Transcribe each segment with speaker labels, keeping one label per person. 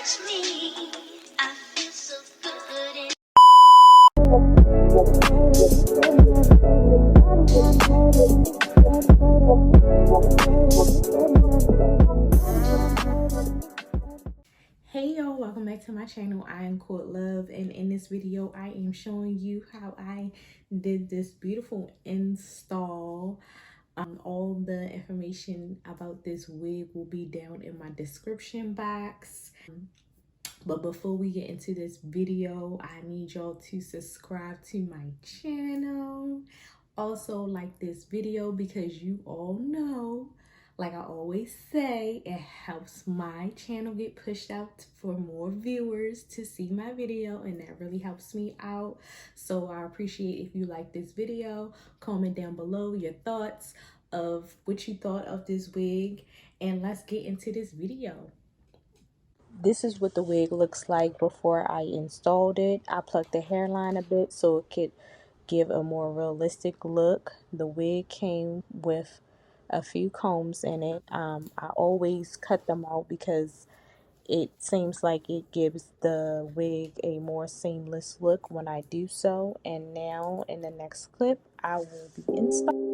Speaker 1: touch me, I feel so good. Hey y'all, welcome back to my channel. I am Court Love, and in this video I am showing you how I did this beautiful install. All the information about this wig will be down in my description box. But before we get into this video, I need y'all to subscribe to my channel. Also like this video, because you all know, like I always say, it helps my channel get pushed out for more viewers to see my video, and that really helps me out. So I appreciate if you like this video. Comment down below your thoughts of what you thought of this wig, and let's get into this video.
Speaker 2: This is what the wig looks like before I installed it. I plucked the hairline a bit so it could give a more realistic look. The wig came with a few combs in it. I always cut them out because it seems like it gives the wig a more seamless look when I do so. And now in the next clip, I will be installing.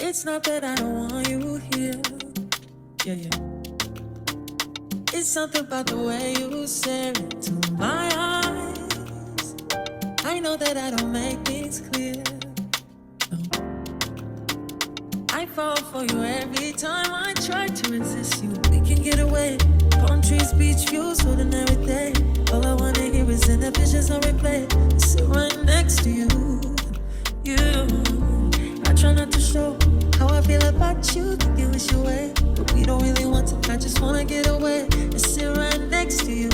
Speaker 3: It's not that I don't want you here, yeah. It's something about the way you stare into my eyes. I know that I don't make things clear, no. fall for you every time I try to resist you. We can get away. Palm trees, beach views, ordinary day. All I wanna hear is in the visions on replay. Sit right next to you. I try not to show how I feel about you. Think you wish you away, but we don't really want to. I just wanna get away and sit right next to you.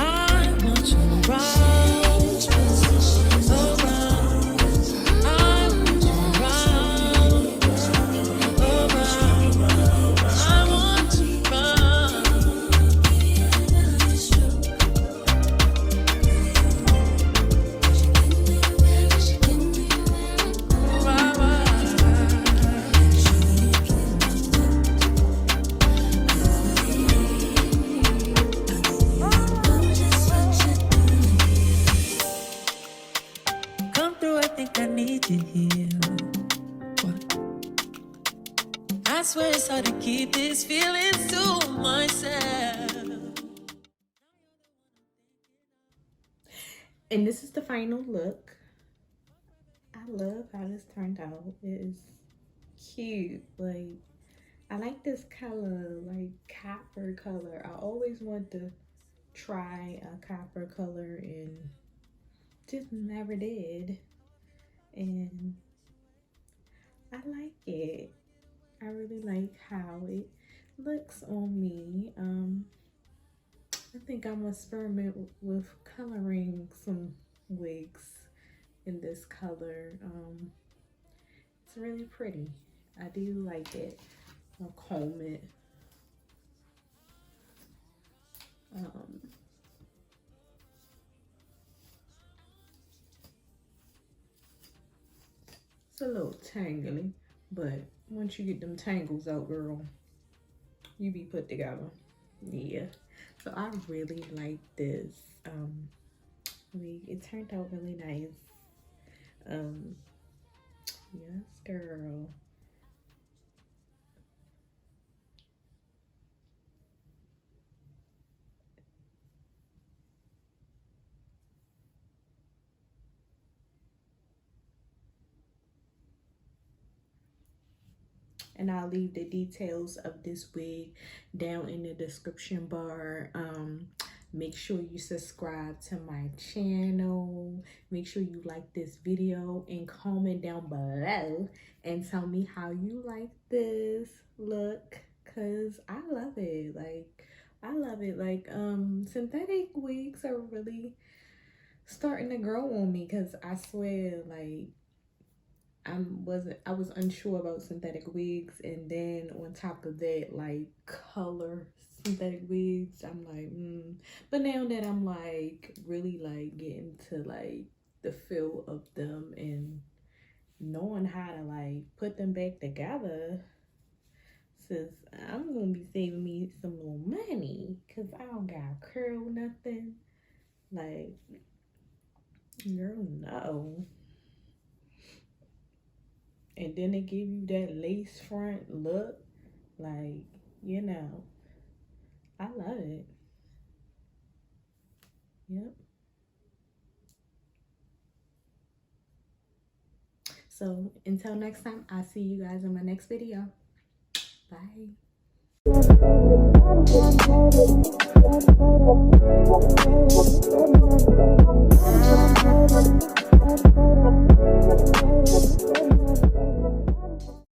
Speaker 3: I want you around, around. I want you around, around. I want you come through, I think I need you here. What? I swear it's hard to keep these feelings to myself.
Speaker 1: And this is the final look. I love how this turned out. It is cute. Like, I like this color, like copper color. I always want to try a copper color and just never did. And I like it. I really like how it looks on me. I think I'm gonna experiment with coloring some wigs in this color. It's really pretty. I do like it. I'll comb it. It's a little tangly, but once you get them tangles out, girl, you be put together. Yeah. So I really like this wig. It turned out really nice. Yes, girl. And I'll leave the details of this wig down in the description bar. Make sure you subscribe to my channel. Make sure you like this video and comment down below and tell me how you like this look, cause I love it. Like, I love it. Like, synthetic wigs are really starting to grow on me, cause I swear, like, I was unsure about synthetic wigs, and then on top of that, like color synthetic wigs, I'm like, But now that I'm like really like getting to like the feel of them and knowing how to like put them back together, since I'm gonna be saving me some little money, cause I don't got curl nothing. Like, girl, no. And then they give you that lace front look. Like, you know, I love it. Yep. So until next time, I'll see you guys in my next video. Bye.